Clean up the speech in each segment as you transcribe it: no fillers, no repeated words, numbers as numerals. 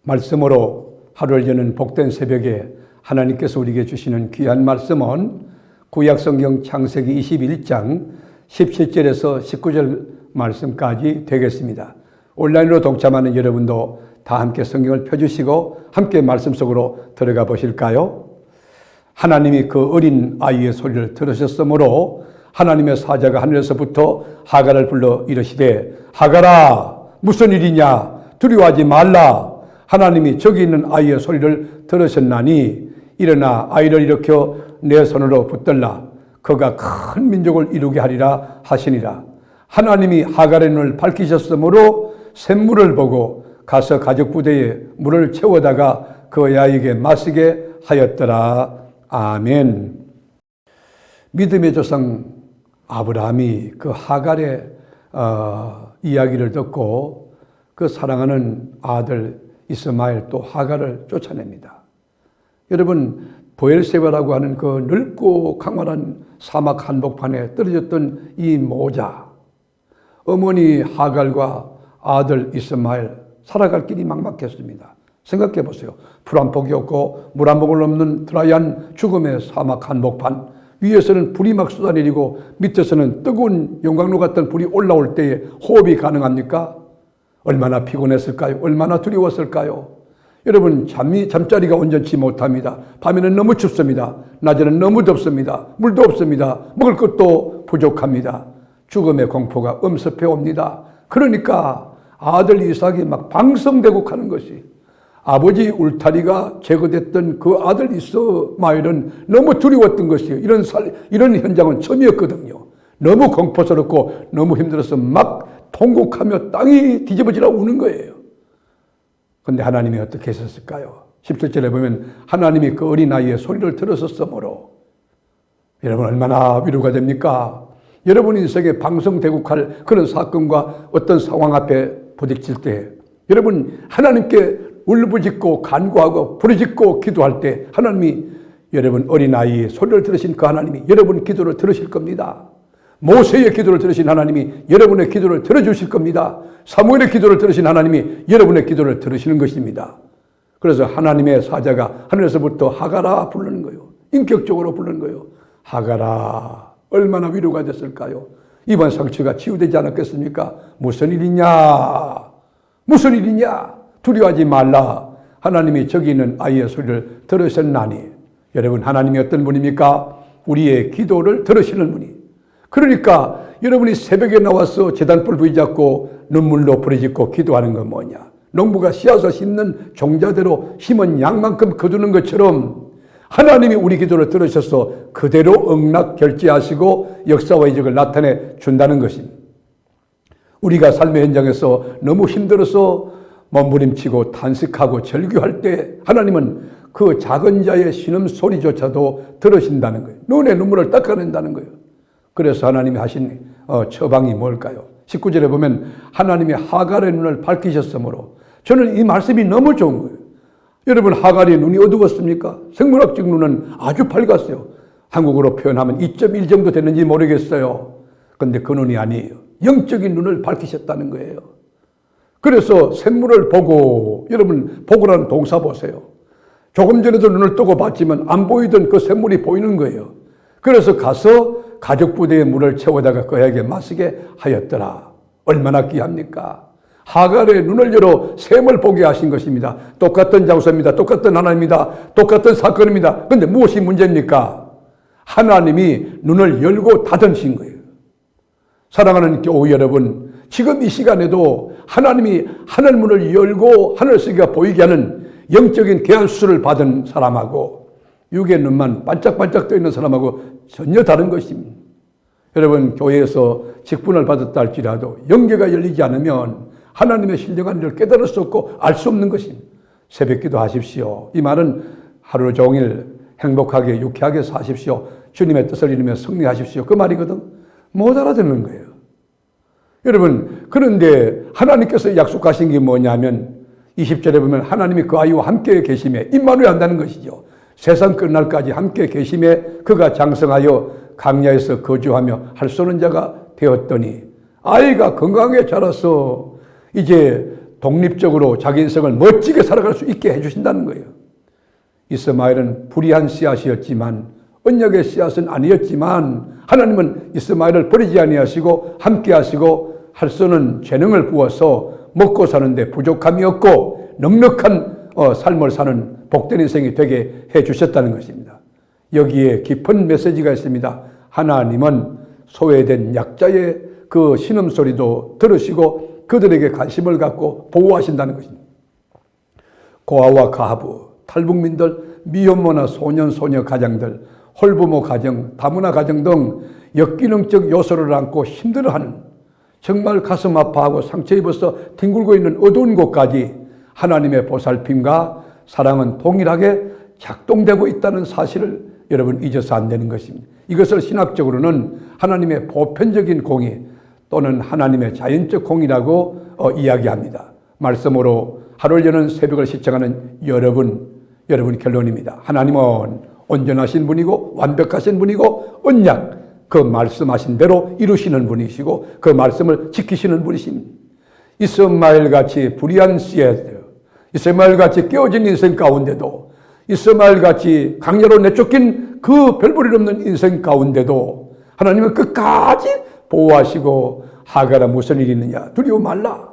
말씀으로 하루를 여는 복된 새벽에 하나님께서 우리에게 주시는 귀한 말씀은 구약성경 창세기 21장 17절에서 19절 말씀까지 되겠습니다. 온라인으로 동참하는 여러분도 다 함께 성경을 펴주시고 함께 말씀 속으로 들어가 보실까요? 하나님이 그 어린 아이의 소리를 들으셨으므로 하나님의 사자가 하늘에서부터 하갈을 불러 이르시되 하갈아 무슨 일이냐 두려워하지 말라. 하나님이 저기 있는 아이의 소리를 들으셨나니 일어나 아이를 일으켜 내 손으로 붙들라. 그가 큰 민족을 이루게 하리라 하시니라. 하나님이 하갈의 눈을 밝히셨으므로 샘물을 보고 가서 가죽 부대에 물을 채워다가 그 아이에게 마시게 하였더라. 아멘. 믿음의 조상 아브라함이 그 하갈의 이야기를 듣고 그 사랑하는 아들 이스마엘 또 하갈을 쫓아냅니다. 여러분, 보엘세바라고 하는 그 넓고 강활한 사막 한복판에 떨어졌던 이 모자, 어머니 하갈과 아들 이스마엘 살아갈 길이 막막했습니다. 생각해 보세요. 풀 한 폭이 없고 물 한 모금 없는 드라이한 죽음의 사막 한복판, 위에서는 불이 막 쏟아내리고 밑에서는 뜨거운 용광로 같은 불이 올라올 때에 호흡이 가능합니까? 얼마나 피곤했을까요? 얼마나 두려웠을까요? 여러분, 잠자리가 온전치 못합니다. 밤에는 너무 춥습니다. 낮에는 너무 덥습니다. 물도 없습니다. 먹을 것도 부족합니다. 죽음의 공포가 엄습해 옵니다. 그러니까 아들 이삭이 막 방성되고 가는 것이, 아버지 울타리가 제거됐던 그 아들 이스마엘은 너무 두려웠던 것이에요. 이런 현장은 처음이었거든요. 너무 공포스럽고 너무 힘들어서 막 통곡하며 땅이 뒤집어지라 우는 거예요. 그런데 하나님이 어떻게 하셨을까요? 17절에 보면 하나님이 그 어린아이의 소리를 들으셨으므로, 여러분 얼마나 위로가 됩니까? 여러분 인생에 방성되고 갈 그런 사건과 어떤 상황 앞에 부딪힐 때 여러분 하나님께 울부짖고 간구하고 부르짖고 기도할 때 하나님이, 여러분 어린아이의 소리를 들으신 그 하나님이 여러분 기도를 들으실 겁니다. 모세의 기도를 들으신 하나님이 여러분의 기도를 들어주실 겁니다. 사무엘의 기도를 들으신 하나님이 여러분의 기도를 들으시는 것입니다. 그래서 하나님의 사자가 하늘에서부터 하갈아 부르는 거예요. 인격적으로 부르는 거예요. 하갈아, 얼마나 위로가 됐을까요? 이번 상처가 치유되지 않았겠습니까? 무슨 일이냐? 무슨 일이냐? 두려워하지 말라. 하나님이 저기 있는 아이의 소리를 들으셨나니. 여러분, 하나님이 어떤 분입니까? 우리의 기도를 들으시는 분이. 그러니까 여러분이 새벽에 나와서 제단불 부여잡고 눈물로 부르짖고 기도하는 건 뭐냐? 농부가 씨앗을 심는 종자대로 심은 양만큼 거두는 것처럼 하나님이 우리 기도를 들으셔서 그대로 응답 결제하시고 역사와 이적을 나타내 준다는 것입니다. 우리가 삶의 현장에서 너무 힘들어서 몸부림치고 탄식하고 절규할 때 하나님은 그 작은 자의 신음소리조차도 들으신다는 거예요. 눈에 눈물을 닦아낸다는 거예요. 그래서 하나님이 하신 처방이 뭘까요? 19절에 보면 하나님이 하갈의 눈을 밝히셨으므로, 저는 이 말씀이 너무 좋은 거예요. 여러분, 하갈의 눈이 어두웠습니까? 생물학적 눈은 아주 밝았어요. 한국어로 표현하면 2.1 정도 되는지 모르겠어요. 그런데 그 눈이 아니에요. 영적인 눈을 밝히셨다는 거예요. 그래서 샘물을 보고, 여러분 보고라는 동사 보세요. 조금 전에도 눈을 뜨고 봤지만 안 보이던 그 샘물이 보이는 거예요. 그래서 가서 가죽 부대에 물을 채워다가 그에게 마시게 하였더라. 얼마나 귀합니까? 하갈의 눈을 열어 샘을 보게 하신 것입니다. 똑같은 장소입니다. 똑같은 하나님입니다. 똑같은 사건입니다. 그런데 무엇이 문제입니까? 하나님이 눈을 열고 닫으신 거예요. 사랑하는 교우 여러분, 지금 이 시간에도 하나님이 하늘문을 열고 하늘세계가 보이게 하는 영적인 계한수술을 받은 사람하고 육의 눈만 반짝반짝 떠 있는 사람하고 전혀 다른 것입니다. 여러분, 교회에서 직분을 받았다 할지라도 영계가 열리지 않으면 하나님의 신령한 일을 깨달을 수 없고 알 수 없는 것입니다. 새벽기도 하십시오. 이 말은 하루 종일 행복하게 유쾌하게 사십시오. 주님의 뜻을 이루며 승리하십시오. 그 말이거든. 못 알아듣는 거예요. 여러분, 그런데 하나님께서 약속하신 게 뭐냐면 20절에 보면 하나님이 그 아이와 함께 계심에 임마누엘 한다는 것이죠. 세상 끝날까지 함께 계심에 그가 장성하여 강야에서 거주하며 할 수 없는 자가 되었더니 아이가 건강하게 자라서 이제 독립적으로 자기 인생을 멋지게 살아갈 수 있게 해주신다는 거예요. 이스마엘은 불의한 씨앗이었지만, 언약의 씨앗은 아니었지만, 하나님은 이스마엘을 버리지 아니하시고 함께 하시고 할 수 없는 재능을 부어서 먹고 사는데 부족함이 없고 넉넉한 삶을 사는 복된 인생이 되게 해주셨다는 것입니다. 여기에 깊은 메시지가 있습니다. 하나님은 소외된 약자의 그 신음소리도 들으시고 그들에게 관심을 갖고 보호하신다는 것입니다. 고아와 가부, 탈북민들, 미혼모나 소년, 소녀 가정들, 홀부모 가정, 다문화 가정 등 역기능적 요소를 안고 힘들어하는, 정말 가슴 아파하고 상처 입어서 뒹굴고 있는 어두운 곳까지 하나님의 보살핌과 사랑은 동일하게 작동되고 있다는 사실을 여러분 잊어서 안 되는 것입니다. 이것을 신학적으로는 하나님의 보편적인 공의 또는 하나님의 자연적 공의라고 이야기합니다. 말씀으로 하루를 여는 새벽을 시청하는 여러분 결론입니다. 하나님은 온전하신 분이고 완벽하신 분이고 언약, 그 말씀하신 대로 이루시는 분이시고 그 말씀을 지키시는 분이십니다. 이스마엘같이 불의한 씨앗들, 이스마엘같이 깨어진 인생 가운데도, 이스마엘같이 강야로 내쫓긴 그 별볼일 없는 인생 가운데도 하나님은 끝까지 보호하시고, 하가라 무슨 일이 있느냐 두려워 말라.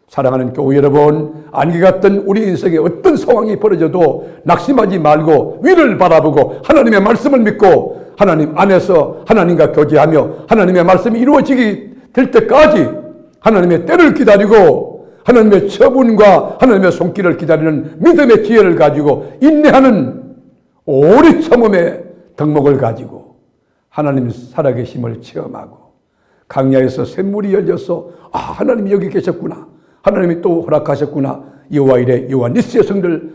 사랑하는 교회 여러분, 안개 같던 우리 인생에 어떤 상황이 벌어져도 낙심하지 말고 위를 바라보고 하나님의 말씀을 믿고 하나님 안에서 하나님과 교제하며 하나님의 말씀이 이루어지게 될 때까지 하나님의 때를 기다리고 하나님의 처분과 하나님의 손길을 기다리는 믿음의 지혜를 가지고 인내하는 오래 참음의 덕목을 가지고 하나님 살아계심을 체험하고, 강야에서 샘물이 열려서 하나님이 여기 계셨구나, 하나님이 또 허락하셨구나, 여호와 이레 여호와 니스의 성들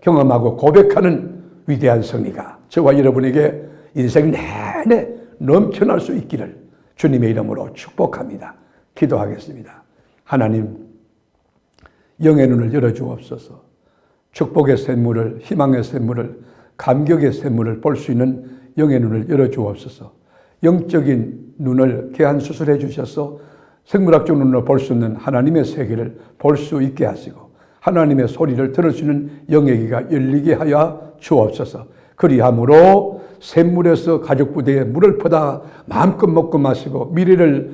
경험하고 고백하는 위대한 성리가 저와 여러분에게 인생 내내 넘쳐날 수 있기를 주님의 이름으로 축복합니다. 기도하겠습니다. 하나님, 영의 눈을 열어주옵소서. 축복의 샘물을, 희망의 샘물을, 감격의 샘물을 볼 수 있는 영의 눈을 열어주옵소서. 영적인 눈을 개안수술해 주셔서 생물학적 눈으로 볼 수 있는 하나님의 세계를 볼 수 있게 하시고 하나님의 소리를 들을 수 있는 영의 귀가 열리게 하여 주옵소서. 그리함으로 샘물에서 가족부대에 물을 퍼다 마음껏 먹고 마시고 미래를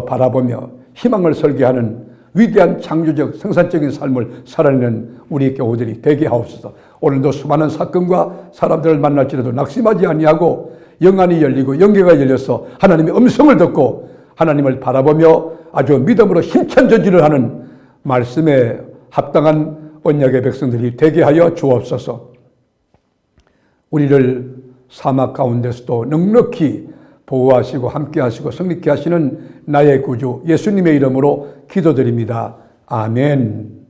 바라보며 희망을 설계하는 위대한 창조적 생산적인 삶을 살아내는 우리 교우들이 되게 하옵소서. 오늘도 수많은 사건과 사람들을 만날지라도 낙심하지 아니하고 영안이 열리고 영계가 열려서 하나님의 음성을 듣고 하나님을 바라보며 아주 믿음으로 힘찬 저지를 하는 말씀에 합당한 언약의 백성들이 되게 하여 주옵소서. 우리를 사막 가운데서도 넉넉히 보호하시고 함께하시고 성립케 하시는 나의 구주 예수님의 이름으로 기도드립니다. 아멘.